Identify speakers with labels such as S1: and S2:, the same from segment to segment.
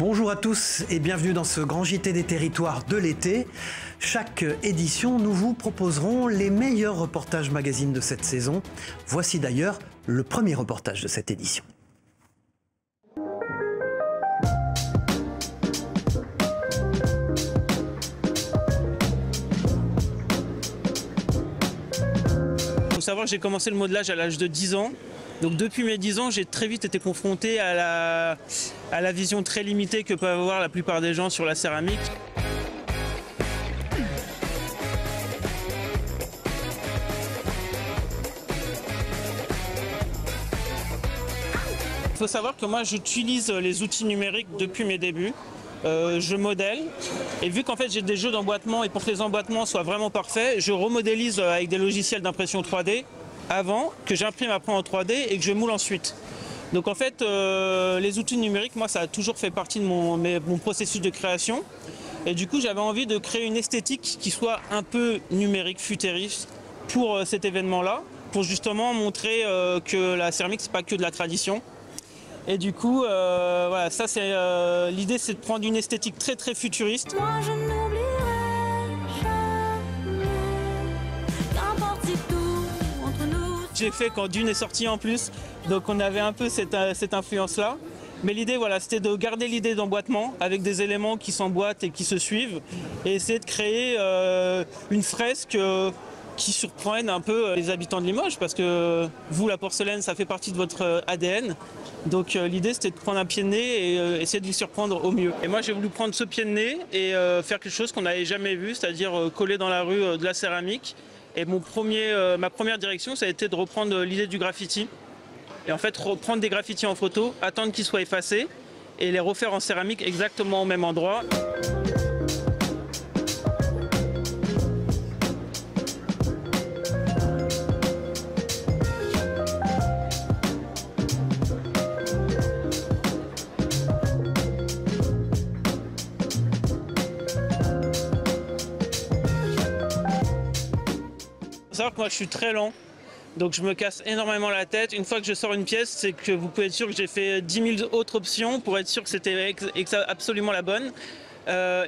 S1: Bonjour à tous et bienvenue dans ce grand JT des territoires de l'été. Chaque édition, nous vous proposerons les meilleurs reportages magazines de cette saison. Voici d'ailleurs le premier reportage de cette édition.
S2: Il faut savoir que j'ai commencé le modelage à l'âge de 10 ans. Donc depuis mes 10 ans, j'ai très vite été confronté à la vision très limitée que peuvent avoir la plupart des gens sur la céramique. Il faut savoir que moi j'utilise les outils numériques depuis mes débuts. Je modèle et vu qu'en fait j'ai des jeux d'emboîtement et pour que les emboîtements soient vraiment parfaits, je remodélise avec des logiciels d'impression 3D avant que j'imprime après en 3D et que je moule ensuite. Donc en fait les outils numériques, moi ça a toujours fait partie de mon processus de création et du coup j'avais envie de créer une esthétique qui soit un peu numérique, futuriste pour cet événement là, pour justement montrer que la céramique c'est pas que de la tradition. Et du coup, voilà, ça c'est l'idée, c'est de prendre une esthétique très très futuriste.
S3: Moi je n'oublierai jamais, qu'importe si tout entre nous.
S2: J'ai fait quand Dune est sorti en plus, donc on avait un peu cette influence-là. Mais l'idée, voilà, c'était de garder l'idée d'emboîtement avec des éléments qui s'emboîtent et qui se suivent, et essayer de créer une fresque qui surprenne un peu les habitants de Limoges, parce que vous, la porcelaine, ça fait partie de votre ADN. Donc l'idée, c'était de prendre un pied de nez et essayer de vous surprendre au mieux. Et moi, j'ai voulu prendre ce pied de nez et faire quelque chose qu'on n'avait jamais vu, c'est-à-dire coller dans la rue de la céramique. Et ma première direction, ça a été de reprendre l'idée du graffiti. Et en fait, reprendre des graffitis en photo, attendre qu'ils soient effacés et les refaire en céramique exactement au même endroit. Il faut savoir que moi je suis très lent, donc je me casse énormément la tête. Une fois que je sors une pièce, c'est que vous pouvez être sûr que j'ai fait 10 000 autres options pour être sûr que c'était absolument la bonne.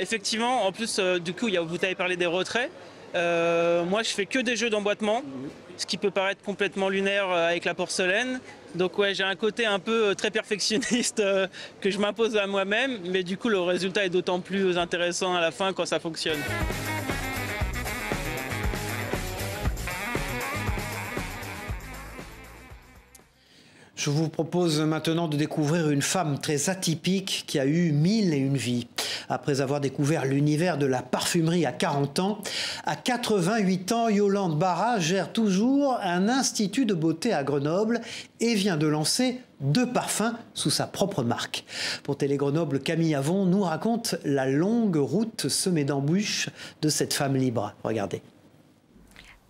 S2: Effectivement, en plus, du coup, vous avez parlé des retraits. Moi, je fais que des jeux d'emboîtement, ce qui peut paraître complètement lunaire avec la porcelaine. Donc ouais, j'ai un côté un peu très perfectionniste que je m'impose à moi-même, mais du coup, le résultat est d'autant plus intéressant à la fin quand ça fonctionne.
S1: Je vous propose maintenant de découvrir une femme très atypique qui a eu 1001 vies. Après avoir découvert l'univers de la parfumerie à 40 ans, à 88 ans, Yolande Barra gère toujours un institut de beauté à Grenoble et vient de lancer 2 parfums sous sa propre marque. Pour Télé Grenoble, Camille Avon nous raconte la longue route semée d'embûches de cette femme libre. Regardez.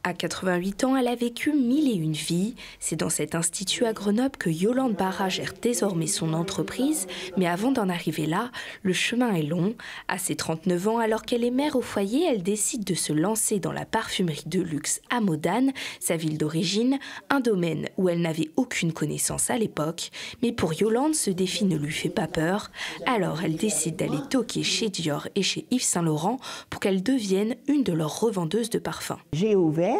S4: À 88 ans, elle a vécu 1001 vies. C'est dans cet institut à Grenoble que Yolande Barra gère désormais son entreprise. Mais avant d'en arriver là, le chemin est long. À ses 39 ans, alors qu'elle est mère au foyer, elle décide de se lancer dans la parfumerie de luxe à Modane, sa ville d'origine, un domaine où elle n'avait aucune connaissance à l'époque. Mais pour Yolande, ce défi ne lui fait pas peur. Alors elle décide d'aller toquer chez Dior et chez Yves Saint Laurent pour qu'elle devienne une de leurs revendeuses de parfums.
S5: J'ai ouvert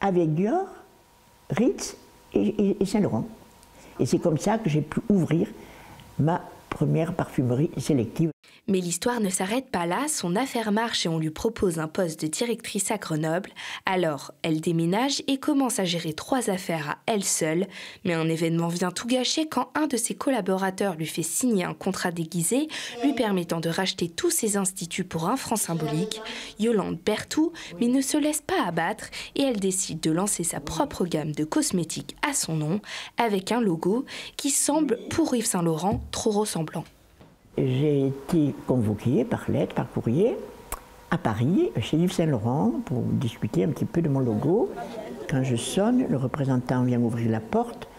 S5: avec Dior, Ritz et Saint Laurent. Et c'est comme ça que j'ai pu ouvrir ma première parfumerie sélective.
S4: Mais l'histoire ne s'arrête pas là, son affaire marche et on lui propose un poste de directrice à Grenoble. Alors, elle déménage et commence à gérer 3 affaires à elle seule. Mais un événement vient tout gâcher quand un de ses collaborateurs lui fait signer un contrat déguisé, lui permettant de racheter tous ses instituts pour un franc symbolique. Yolande perd tout, mais ne se laisse pas abattre et elle décide de lancer sa propre gamme de cosmétiques à son nom, avec un logo qui semble, pour Yves Saint Laurent, trop ressemblant.
S5: J'ai été convoquée par lettre, par courrier, à Paris, chez Yves Saint Laurent, pour discuter un petit peu de mon logo. Quand je sonne, le représentant vient m'ouvrir la porte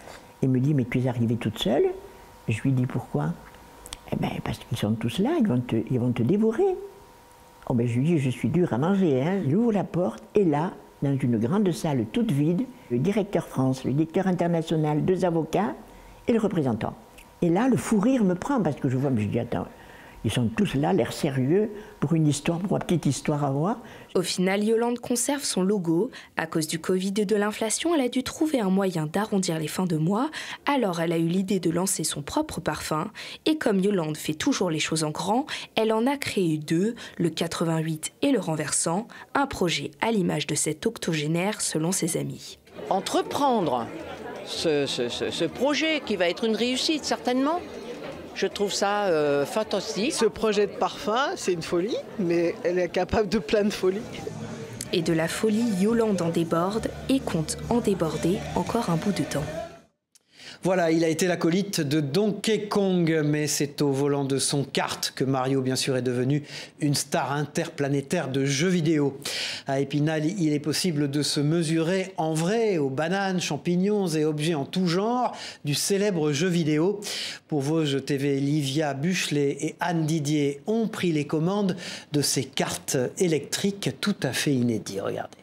S5: et me dit « Mais tu es arrivée toute seule ?» Je lui dis « Pourquoi ?» Eh bien, parce qu'ils sont tous là, ils vont te dévorer. Oh ben, je lui dis « Je suis dur à manger, hein. » J'ouvre la porte et là, dans une grande salle toute vide, le directeur France, le directeur international, 2 avocats et le représentant. Et là, le fou rire me prend parce que je vois, mais je dis, attends, Ils sont tous là, l'air sérieux, pour une histoire, pour une petite histoire à voir.
S4: Au final, Yolande conserve son logo. À cause du Covid et de l'inflation, elle a dû trouver un moyen d'arrondir les fins de mois. Alors, elle a eu l'idée de lancer son propre parfum. Et comme Yolande fait toujours les choses en grand, elle en a créé 2, le 88 et le renversant. Un projet à l'image de cet octogénaire, selon ses amis.
S6: Entreprendre ce projet qui va être une réussite certainement, je trouve ça fantastique.
S7: Ce projet de parfum, c'est une folie, mais elle est capable de plein de folies.
S4: Et de la folie, Yolande en déborde et compte en déborder encore un bout de temps.
S1: Voilà, il a été l'acolyte de Donkey Kong, mais c'est au volant de son kart que Mario, bien sûr, est devenu une star interplanétaire de jeux vidéo. À Épinal, il est possible de se mesurer en vrai aux bananes, champignons et objets en tout genre du célèbre jeu vidéo. Pour Vosges TV, Livia Buchelet et Anne Didier ont pris les commandes de ces karts électriques tout à fait inédits. Regardez.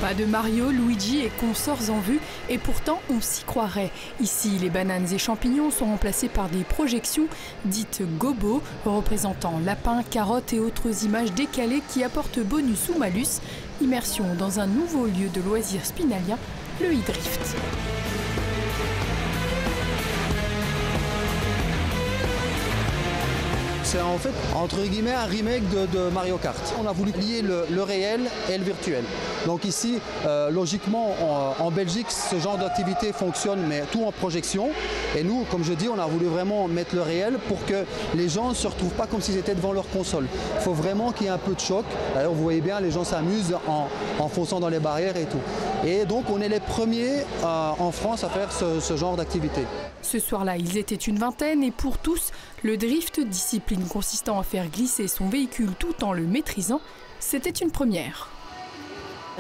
S8: Pas de Mario, Luigi et consorts en vue, et pourtant on s'y croirait. Ici, les bananes et champignons sont remplacés par des projections dites gobo, représentant lapins, carottes et autres images décalées qui apportent bonus ou malus. Immersion dans un nouveau lieu de loisirs spinalien, le e-drift.
S9: C'est en fait, entre guillemets, un remake de Mario Kart. On a voulu lier le réel et le virtuel. Donc ici, logiquement, en Belgique, ce genre d'activité fonctionne, mais tout en projection. Et nous, comme je dis, on a voulu vraiment mettre le réel pour que les gens ne se retrouvent pas comme s'ils étaient devant leur console. Il faut vraiment qu'il y ait un peu de choc. D'ailleurs, vous voyez bien, les gens s'amusent en fonçant dans les barrières et tout. Et donc, on est les premiers en France à faire ce genre d'activité.
S8: Ce soir-là, ils étaient une vingtaine et pour tous, le drift, discipline consistant à faire glisser son véhicule tout en le maîtrisant, c'était une première.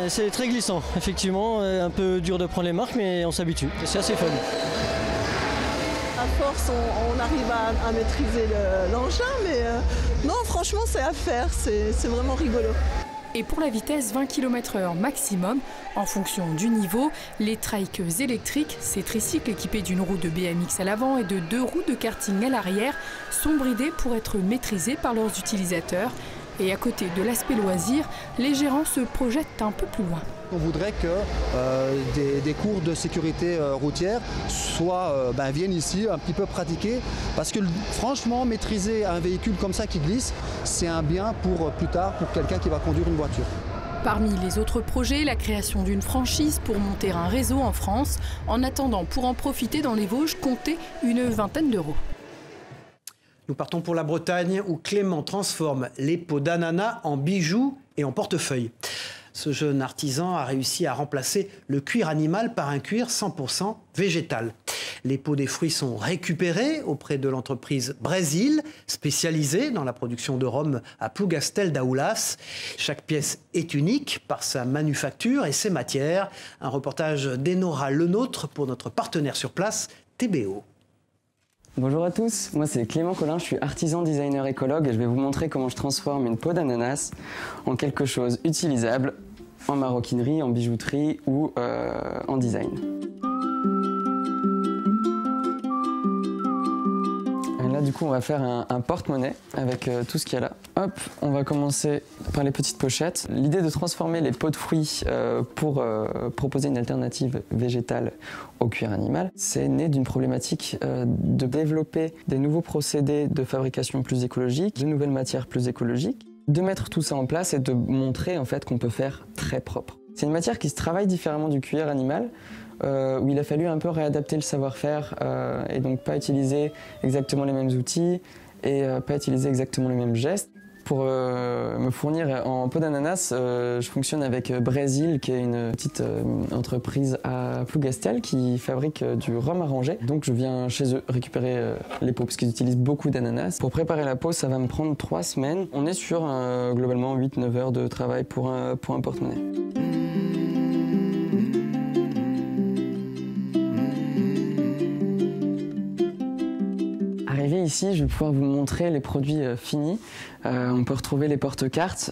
S10: C'est très glissant, effectivement, un peu dur de prendre les marques, mais on s'habitue, c'est assez fun.
S7: À force, on arrive à maîtriser l'engin, mais non, franchement, c'est à faire, c'est vraiment rigolo.
S8: Et pour la vitesse 20 km/h maximum, en fonction du niveau, les trikes électriques, ces tricycles équipés d'une roue de BMX à l'avant et de 2 roues de karting à l'arrière, sont bridés pour être maîtrisés par leurs utilisateurs. Et à côté de l'aspect loisir, les gérants se projettent un peu plus loin.
S9: On voudrait que des cours de sécurité routière viennent ici un petit peu pratiquer, parce que franchement, maîtriser un véhicule comme ça qui glisse, c'est un bien pour plus tard, pour quelqu'un qui va conduire une voiture.
S8: Parmi les autres projets, la création d'une franchise pour monter un réseau en France. En attendant, pour en profiter dans les Vosges, comptez une vingtaine d'euros.
S1: Nous partons pour la Bretagne où Clément transforme les peaux d'ananas en bijoux et en portefeuille. Ce jeune artisan a réussi à remplacer le cuir animal par un cuir 100% végétal. Les peaux des fruits sont récupérées auprès de l'entreprise Brésil, spécialisée dans la production de rhum à Plougastel d'Aoulas. Chaque pièce est unique par sa manufacture et ses matières. Un reportage d'Enora Lenôtre pour notre partenaire sur place, TBO.
S11: Bonjour à tous, moi c'est Clément Collin, je suis artisan designer écologue et je vais vous montrer comment je transforme une peau d'ananas en quelque chose utilisable en maroquinerie, en bijouterie ou en design. Là du coup on va faire un porte-monnaie avec tout ce qu'il y a là. Hop, on va commencer par les petites pochettes. L'idée de transformer les peaux de fruits pour proposer une alternative végétale au cuir animal, c'est né d'une problématique de développer des nouveaux procédés de fabrication plus écologiques, de nouvelles matières plus écologiques, de mettre tout ça en place et de montrer en fait qu'on peut faire très propre. C'est une matière qui se travaille différemment du cuir animal, où il a fallu un peu réadapter le savoir-faire et donc pas utiliser exactement les mêmes outils et pas utiliser exactement les mêmes gestes. Pour me fournir en peau d'ananas, je fonctionne avec Brésil, qui est une petite entreprise à Plougastel qui fabrique du rhum arrangé. Donc je viens chez eux récupérer les peaux parce qu'ils utilisent beaucoup d'ananas. Pour préparer la peau, ça va me prendre 3 semaines. On est sur globalement 8-9 heures de travail pour un porte-monnaie. Arrivé ici, je vais pouvoir vous montrer les produits finis. On peut retrouver les porte-cartes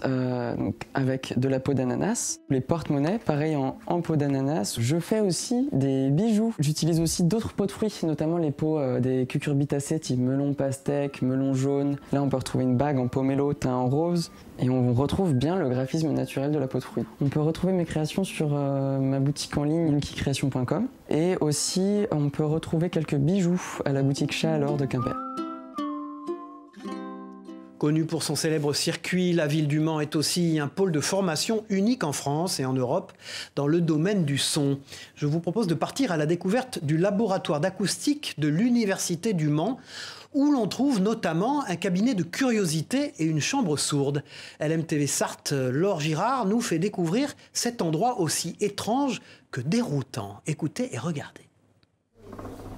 S11: avec de la peau d'ananas. Les porte-monnaies, pareil en peau d'ananas. Je fais aussi des bijoux. J'utilise aussi d'autres peaux de fruits, notamment les peaux des cucurbitacées type melon pastèque, melon jaune. Là, on peut retrouver une bague en pomelo teint en rose. Et on retrouve bien le graphisme naturel de la peau de fruits. On peut retrouver mes créations sur ma boutique en ligne luckicreation.com. Et aussi, on peut retrouver quelques bijoux à la boutique Chat à l'Or de Quimper.
S1: Connue pour son célèbre circuit, la ville du Mans est aussi un pôle de formation unique en France et en Europe dans le domaine du son. Je vous propose de partir à la découverte du laboratoire d'acoustique de l'Université du Mans, où l'on trouve notamment un cabinet de curiosités et une chambre sourde. LMTV Sarthe, Laure Girard, nous fait découvrir cet endroit aussi étrange que déroutant. Écoutez et regardez.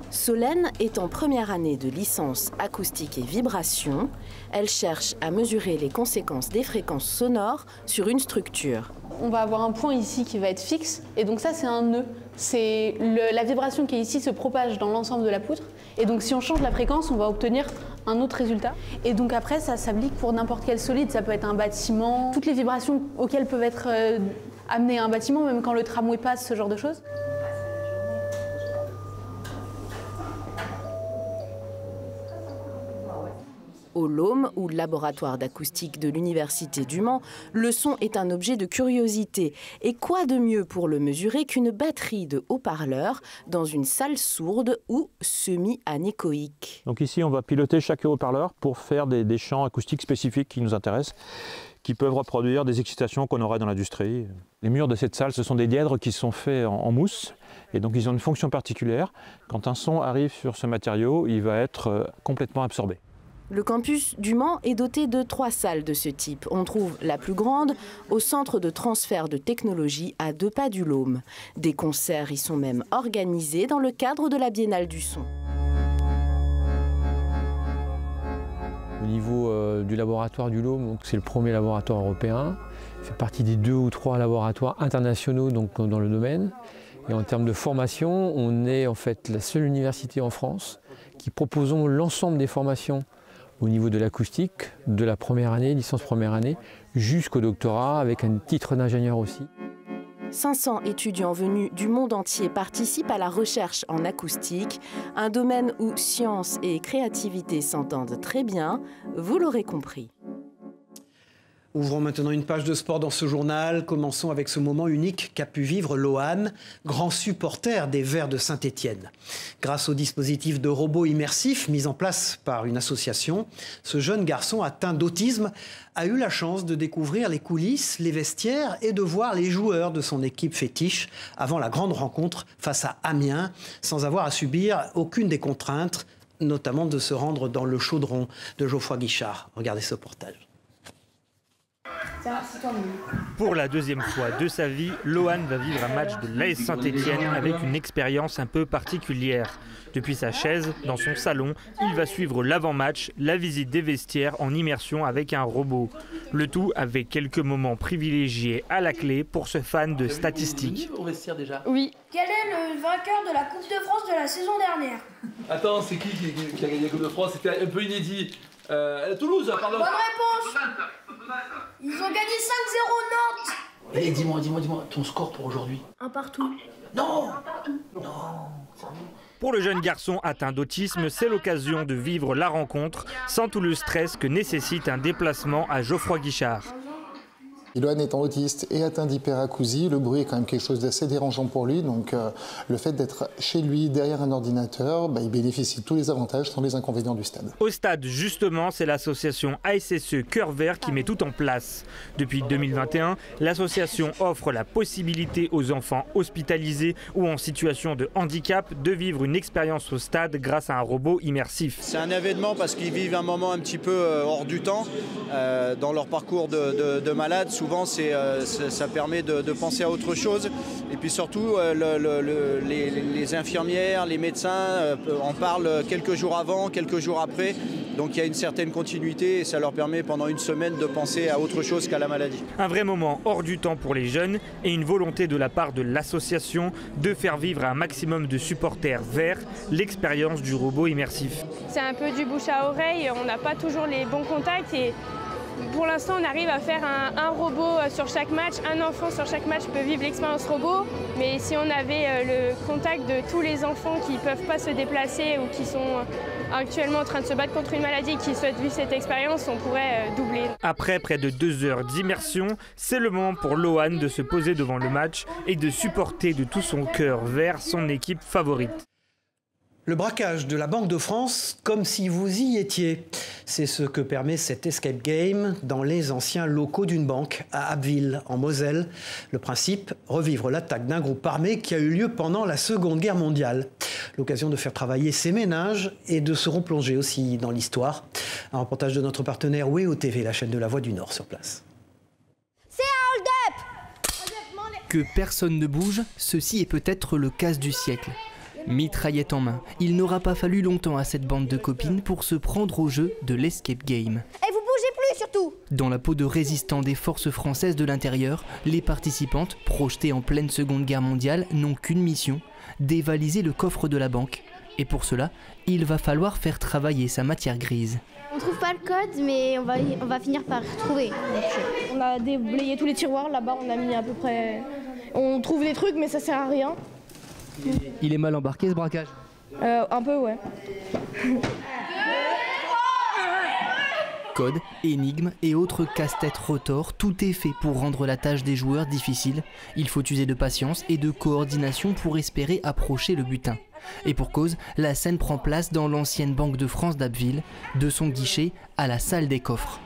S12: Solène est en première année de licence acoustique et vibration. Elle cherche à mesurer les conséquences des fréquences sonores sur une structure.
S13: On va avoir un point ici qui va être fixe, et donc ça c'est un nœud. C'est la vibration qui est ici se propage dans l'ensemble de la poutre, et donc si on change la fréquence, on va obtenir un autre résultat. Et donc après, ça s'applique pour n'importe quel solide, ça peut être un bâtiment, toutes les vibrations auxquelles peuvent être amenées à un bâtiment, même quand le tramway passe, ce genre de choses.
S12: Au LOM, ou laboratoire d'acoustique de l'Université du Mans, le son est un objet de curiosité. Et quoi de mieux pour le mesurer qu'une batterie de haut-parleurs dans une salle sourde ou semi-anéchoïque.
S14: Donc ici, on va piloter chaque haut-parleur pour faire des champs acoustiques spécifiques qui nous intéressent, qui peuvent reproduire des excitations qu'on aurait dans l'industrie. Les murs de cette salle, ce sont des dièdres qui sont faits en mousse, et donc ils ont une fonction particulière. Quand un son arrive sur ce matériau, il va être complètement absorbé.
S12: Le campus du Mans est doté de 3 salles de ce type. On trouve la plus grande au centre de transfert de technologie à 2 pas du LOM. Des concerts y sont même organisés dans le cadre de la Biennale du son.
S15: Au niveau du laboratoire du LOM, c'est le premier laboratoire européen. Il fait partie des 2 ou 3 laboratoires internationaux dans le domaine. Et en termes de formation, on est en fait la seule université en France qui proposons l'ensemble des formations au niveau de l'acoustique, de la première année, licence première année, jusqu'au doctorat, avec un titre d'ingénieur aussi.
S12: 500 étudiants venus du monde entier participent à la recherche en acoustique, un domaine où science et créativité s'entendent très bien, vous l'aurez compris.
S1: Ouvrons maintenant une page de sport dans ce journal. Commençons avec ce moment unique qu'a pu vivre Lohan, grand supporter des Verts de Saint-Étienne. Grâce au dispositif de robots immersifs mis en place par une association, ce jeune garçon atteint d'autisme a eu la chance de découvrir les coulisses, les vestiaires et de voir les joueurs de son équipe fétiche avant la grande rencontre face à Amiens, sans avoir à subir aucune des contraintes, notamment de se rendre dans le chaudron de Geoffroy Guichard. Regardez ce reportage.
S16: Pour la 2e fois de sa vie, Lohan va vivre un match de l'AS Saint-Étienne avec une expérience un peu particulière. Depuis sa chaise, dans son salon, il va suivre l'avant-match, la visite des vestiaires en immersion avec un robot. Le tout avec quelques moments privilégiés à la clé pour ce fan de statistiques.
S13: Oui.
S17: Quel est le vainqueur de la Coupe de France de la saison dernière?
S18: Attends, c'est qui a gagné la Coupe de France? C'était un peu inédit. Toulouse, pardon.
S17: Bonne réponse. Ils ont gagné 5-0 Nantes.
S18: Allez, dis-moi, ton score pour aujourd'hui?
S17: 1 partout.
S18: Non.
S16: Pour le jeune garçon atteint d'autisme, c'est l'occasion de vivre la rencontre sans tout le stress que nécessite un déplacement à Geoffroy Guichard.
S19: Lohan étant autiste et atteint d'hyperacousie, le bruit est quand même quelque chose d'assez dérangeant pour lui. Donc le fait d'être chez lui, derrière un ordinateur, il bénéficie de tous les avantages sans les inconvénients du stade.
S16: Au stade, justement, c'est l'association ASSE Cœur Vert qui met tout en place. Depuis 2021, l'association offre la possibilité aux enfants hospitalisés ou en situation de handicap de vivre une expérience au stade grâce à un robot immersif.
S20: C'est un événement parce qu'ils vivent un moment un petit peu hors du temps dans leur parcours de malade, souvent ça permet de penser à autre chose. Et puis surtout, les infirmières, les médecins en parlent quelques jours avant, quelques jours après. Donc il y a une certaine continuité et ça leur permet pendant une semaine de penser à autre chose qu'à la maladie.
S16: Un vrai moment hors du temps pour les jeunes et une volonté de la part de l'association de faire vivre à un maximum de supporters verts l'expérience du robot immersif.
S21: C'est un peu du bouche à oreille, on n'a pas toujours les bons contacts et pour l'instant on arrive à faire un robot sur chaque match, un enfant sur chaque match peut vivre l'expérience robot, mais si on avait le contact de tous les enfants qui ne peuvent pas se déplacer ou qui sont actuellement en train de se battre contre une maladie et qui souhaitent vivre cette expérience, on pourrait doubler.
S16: Après près de 2 heures d'immersion, c'est le moment pour Lohan de se poser devant le match et de supporter de tout son cœur vers son équipe favorite.
S1: Le braquage de la Banque de France comme si vous y étiez. C'est ce que permet cet escape game dans les anciens locaux d'une banque à Abbeville, en Moselle. Le principe, revivre l'attaque d'un groupe armé qui a eu lieu pendant la Seconde Guerre mondiale. L'occasion de faire travailler ses ménages et de se replonger aussi dans l'histoire. Un reportage de notre partenaire WEO TV, la chaîne de la Voix du Nord, sur place.
S17: C'est un hold-up!
S22: Que personne ne bouge, ceci est peut-être le casse du siècle. Mitraillette en main, il n'aura pas fallu longtemps à cette bande de copines pour se prendre au jeu de l'escape game.
S17: Et vous bougez plus surtout!
S22: Dans la peau de résistants des forces françaises de l'intérieur, les participantes, projetées en pleine Seconde Guerre mondiale, n'ont qu'une mission, dévaliser le coffre de la banque. Et pour cela, il va falloir faire travailler sa matière grise.
S23: On trouve pas le code, mais on va finir par retrouver.
S24: On a déblayé tous les tiroirs, là-bas on a mis à peu près... On trouve des trucs mais ça sert à rien.
S22: Il est mal embarqué ce braquage?
S24: Un peu, ouais.
S22: Code, énigmes et autres casse-têtes rotors, tout est fait pour rendre la tâche des joueurs difficile. Il faut user de patience et de coordination pour espérer approcher le butin. Et pour cause, la scène prend place dans l'ancienne Banque de France d'Abbeville, de son guichet à la salle des coffres.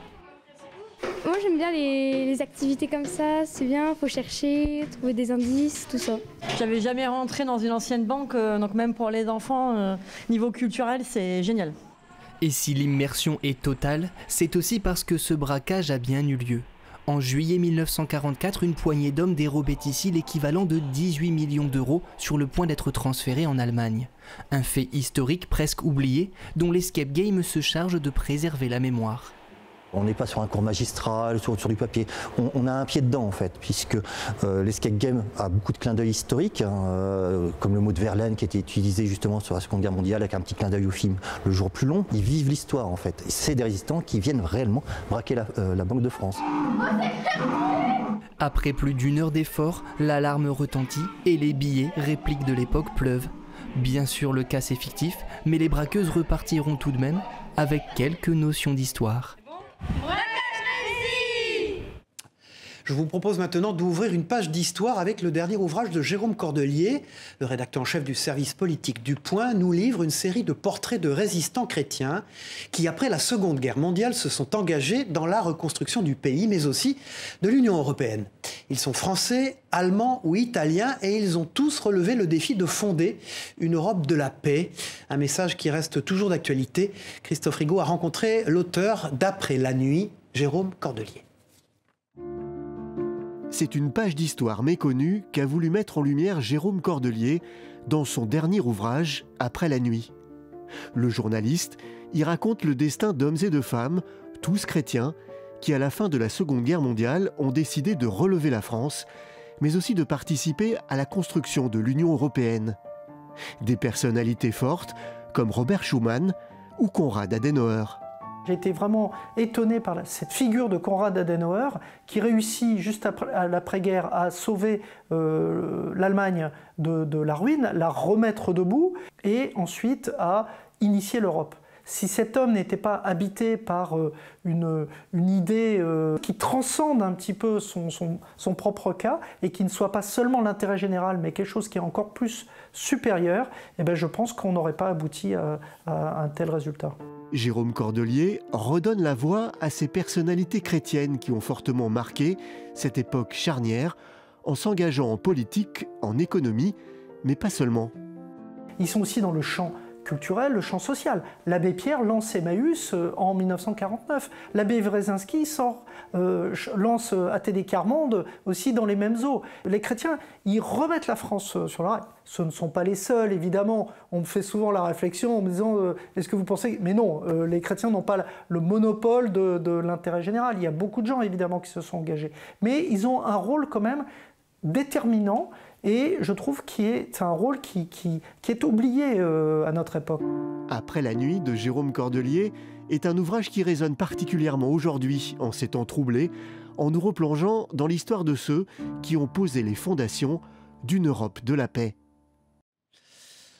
S23: Moi j'aime bien les activités comme ça, c'est bien, faut chercher, trouver des indices, tout ça.
S25: J'avais jamais rentré dans une ancienne banque, donc même pour les enfants, niveau culturel, c'est génial.
S22: Et si l'immersion est totale, c'est aussi parce que ce braquage a bien eu lieu. En juillet 1944, une poignée d'hommes dérobait ici l'équivalent de 18 millions d'euros sur le point d'être transférés en Allemagne. Un fait historique presque oublié, dont l'escape game se charge de préserver la mémoire.
S26: On n'est pas sur un cours magistral, sur du papier. On a un pied dedans en fait, puisque l'escape game a beaucoup de clins d'œil historiques, comme le mot de Verlaine qui a été utilisé justement sur la Seconde Guerre mondiale avec un petit clin d'œil au film Le Jour plus long. Ils vivent l'histoire en fait. C'est des résistants qui viennent réellement braquer la Banque de France.
S22: Après plus d'1 heure d'effort, l'alarme retentit et les billets, répliques de l'époque, pleuvent. Bien sûr, le casse est fictif, mais les braqueuses repartiront tout de même avec quelques notions d'histoire.
S1: Je vous propose maintenant d'ouvrir une page d'histoire avec le dernier ouvrage de Jérôme Cordelier. Le rédacteur en chef du service politique du Point nous livre une série de portraits de résistants chrétiens qui, après la Seconde Guerre mondiale, se sont engagés dans la reconstruction du pays, mais aussi de l'Union européenne. Ils sont français, allemands ou italiens et ils ont tous relevé le défi de fonder une Europe de la paix. Un message qui reste toujours d'actualité. Christophe Rigaud a rencontré l'auteur d'Après la nuit, Jérôme Cordelier.
S27: C'est une page d'histoire méconnue qu'a voulu mettre en lumière Jérôme Cordelier dans son dernier ouvrage, Après la nuit. Le journaliste y raconte le destin d'hommes et de femmes, tous chrétiens, qui à la fin de la Seconde Guerre mondiale ont décidé de relever la France, mais aussi de participer à la construction de l'Union européenne. Des personnalités fortes comme Robert Schuman ou Konrad Adenauer.
S28: J'ai été vraiment étonné par cette figure de Konrad Adenauer qui réussit juste après l'après-guerre à sauver l'Allemagne de la ruine, la remettre debout et ensuite à initier l'Europe. Si cet homme n'était pas habité par une idée qui transcende un petit peu son propre cas et qui ne soit pas seulement l'intérêt général mais quelque chose qui est encore plus supérieur, eh bien je pense qu'on n'aurait pas abouti à un tel résultat.
S27: Jérôme Cordelier redonne la voix à ces personnalités chrétiennes qui ont fortement marqué cette époque charnière en s'engageant en politique, en économie, mais pas seulement.
S28: Ils sont aussi dans le champ culturel, le champ social. L'abbé Pierre lance Emmaüs en 1949. L'abbé Wresinski lance Athée des Quart-Mondes aussi dans les mêmes eaux. Les chrétiens, ils remettent la France sur la rail. Ce ne sont pas les seuls, évidemment. On me fait souvent la réflexion en me disant est-ce que vous pensez... Mais non, les chrétiens n'ont pas le monopole de l'intérêt général. Il y a beaucoup de gens, évidemment, qui se sont engagés. Mais ils ont un rôle quand même déterminant et je trouve que c'est un rôle qui est oublié à notre époque.
S27: Après la nuit de Jérôme Cordelier est un ouvrage qui résonne particulièrement aujourd'hui, en ces temps troublés, en nous replongeant dans l'histoire de ceux qui ont posé les fondations d'une Europe de la paix.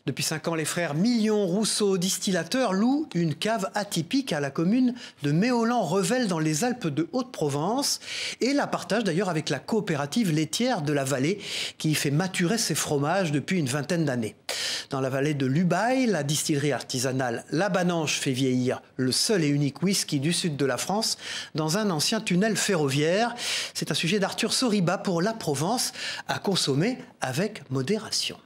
S1: Depuis 5 ans, les frères Millon-Rousseau, distillateurs, louent une cave atypique à la commune de Méaulan-Revel dans les Alpes de Haute-Provence et la partagent d'ailleurs avec la coopérative laitière de la vallée qui fait maturer ses fromages depuis une vingtaine d'années. Dans la vallée de l'Ubaye, la distillerie artisanale La Bananche fait vieillir le seul et unique whisky du sud de la France dans un ancien tunnel ferroviaire. C'est un sujet d'Arthur Soriba pour La Provence à consommer avec modération.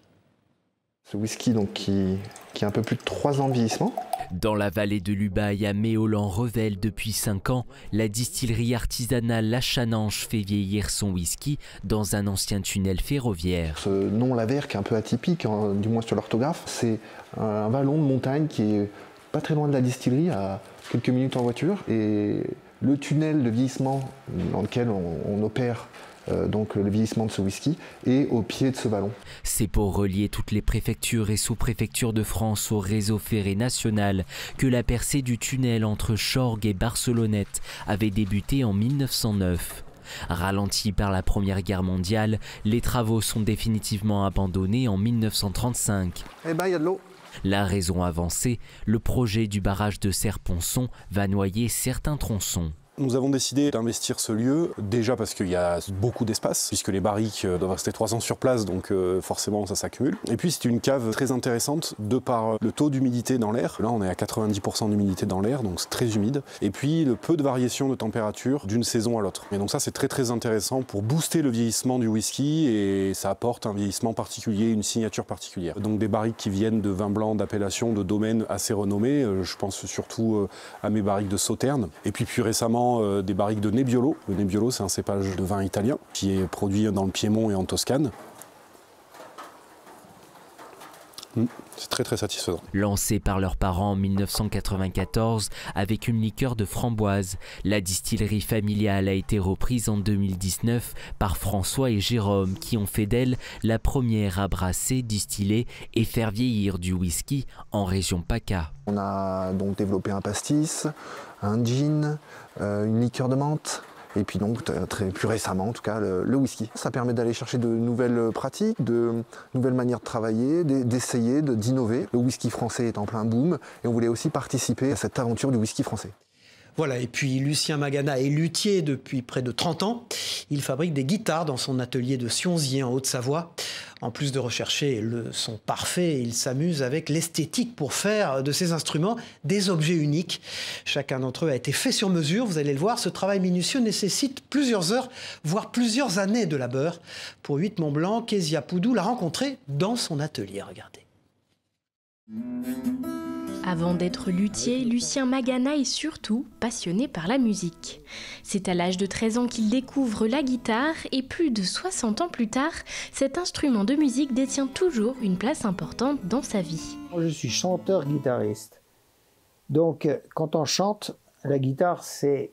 S2: Ce whisky donc, qui a un peu plus de 3 ans de vieillissement.
S3: Dans la vallée de l'Ubaye à Méaulan-Revel depuis 5 ans, la distillerie artisanale La Chananche fait vieillir son whisky dans un ancien tunnel ferroviaire.
S2: Ce nom Lavère qui est un peu atypique, hein, du moins sur l'orthographe, c'est un vallon de montagne qui est pas très loin de la distillerie, à quelques minutes en voiture. Et le tunnel de vieillissement dans lequel on opère donc le vieillissement de ce whisky est au pied de ce vallon.
S3: C'est pour relier toutes les préfectures et sous-préfectures de France au réseau ferré national que la percée du tunnel entre Chorgues et Barcelonnette avait débuté en 1909. Ralentis par la Première Guerre mondiale, les travaux sont définitivement abandonnés en 1935.
S2: Eh ben, il y a de l'eau.
S3: La raison avancée, le projet du barrage de Serre-Ponçon va noyer certains tronçons.
S4: Nous avons décidé d'investir ce lieu, déjà parce qu'il y a beaucoup d'espace, puisque les barriques doivent rester 3 ans sur place, donc forcément ça s'accumule. Et puis c'est une cave très intéressante de par le taux d'humidité dans l'air. Là on est à 90% d'humidité dans l'air, donc c'est très humide. Et puis le peu de variation de température d'une saison à l'autre. Et donc ça c'est très intéressant pour booster le vieillissement du whisky et ça apporte un vieillissement particulier, une signature particulière. Donc des barriques qui viennent de vins blancs d'appellation, de domaines assez renommés, je pense surtout à mes barriques de Sauternes. Et puis plus récemment des barriques de Nebbiolo. Le Nebbiolo, c'est un cépage de vin italien qui est produit dans le Piémont et en Toscane. C'est très satisfaisant.
S3: Lancée par leurs parents en 1994 avec une liqueur de framboise, la distillerie familiale a été reprise en 2019 par François et Jérôme qui ont fait d'elle la première à brasser, distiller et faire vieillir du whisky en région PACA.
S2: On a donc développé un pastis, un gin, une liqueur de menthe. Et puis donc, plus récemment en tout cas, le whisky. Ça permet d'aller chercher de nouvelles pratiques, de nouvelles manières de travailler, d'essayer, d'innover. Le whisky français est en plein boom et on voulait aussi participer à cette aventure du whisky français.
S1: Voilà, et puis Lucien Magana est luthier depuis près de 30 ans. Il fabrique des guitares dans son atelier de Sionzier en Haute-Savoie. En plus de rechercher le son parfait, il s'amuse avec l'esthétique pour faire de ces instruments des objets uniques. Chacun d'entre eux a été fait sur mesure, vous allez le voir. Ce travail minutieux nécessite plusieurs heures, voire plusieurs années de labeur. Pour 8 Montblanc, Kezia Poudou l'a rencontré dans son atelier. Regardez.
S5: Avant d'être luthier, Lucien Magana est surtout passionné par la musique. C'est à l'âge de 13 ans qu'il découvre la guitare et plus de 60 ans plus tard, cet instrument de musique détient toujours une place importante dans sa vie.
S6: Je suis chanteur-guitariste. Donc quand on chante, la guitare c'est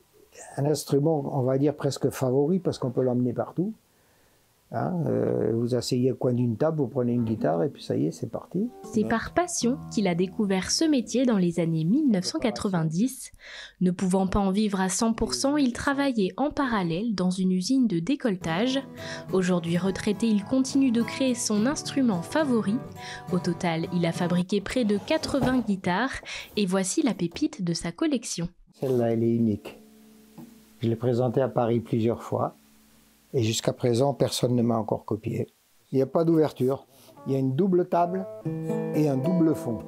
S6: un instrument, on va dire presque favori parce qu'on peut l'emmener partout. Hein, vous asseyez au coin d'une table, vous prenez une guitare et puis ça y est, c'est parti.
S5: C'est par passion qu'il a découvert ce métier dans les années 1990. Ne pouvant pas en vivre à 100%, il travaillait en parallèle dans une usine de décolletage. Aujourd'hui retraité, il continue de créer son instrument favori. Au total, il a fabriqué près de 80 guitares et voici la pépite de sa collection.
S6: Celle-là, elle est unique. Je l'ai présentée à Paris plusieurs fois. Et jusqu'à présent, personne ne m'a encore copié. Il n'y a pas d'ouverture. Il y a une double table et un double fond.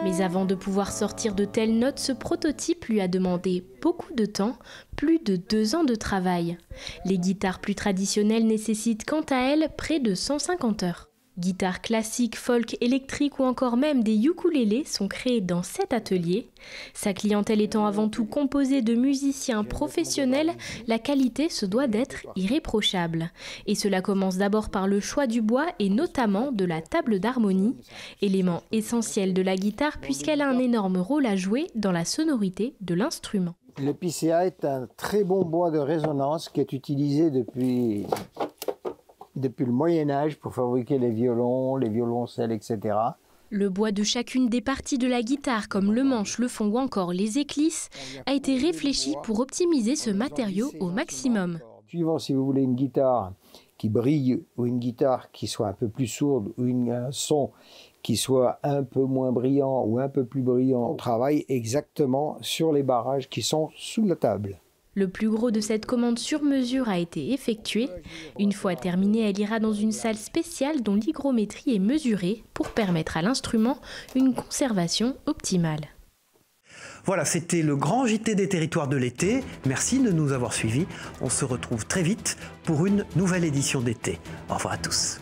S5: Mais avant de pouvoir sortir de telles notes, ce prototype lui a demandé beaucoup de temps, plus de 2 ans de travail. Les guitares plus traditionnelles nécessitent quant à elles près de 150 heures. Guitares classiques, folk, électriques ou encore même des ukulélés sont créés dans cet atelier. Sa clientèle étant avant tout composée de musiciens professionnels, la qualité se doit d'être irréprochable. Et cela commence d'abord par le choix du bois et notamment de la table d'harmonie, élément essentiel de la guitare puisqu'elle a un énorme rôle à jouer dans la sonorité de l'instrument.
S6: Le PCA est un très bon bois de résonance qui est utilisé depuis le Moyen-Âge pour fabriquer les violons, les violoncelles, etc.
S5: Le bois de chacune des parties de la guitare, comme le manche, le fond ou encore les éclisses, a été réfléchi pour optimiser ce matériau au maximum.
S6: Suivant si vous voulez une guitare qui brille ou une guitare qui soit un peu plus sourde ou un son qui soit un peu moins brillant ou un peu plus brillant, on travaille exactement sur les barrages qui sont sous la table.
S5: Le plus gros de cette commande sur mesure a été effectué. Une fois terminée, elle ira dans une salle spéciale dont l'hygrométrie est mesurée pour permettre à l'instrument une conservation optimale.
S1: Voilà, c'était le grand JT des territoires de l'été. Merci de nous avoir suivis. On se retrouve très vite pour une nouvelle édition d'été. Au revoir à tous.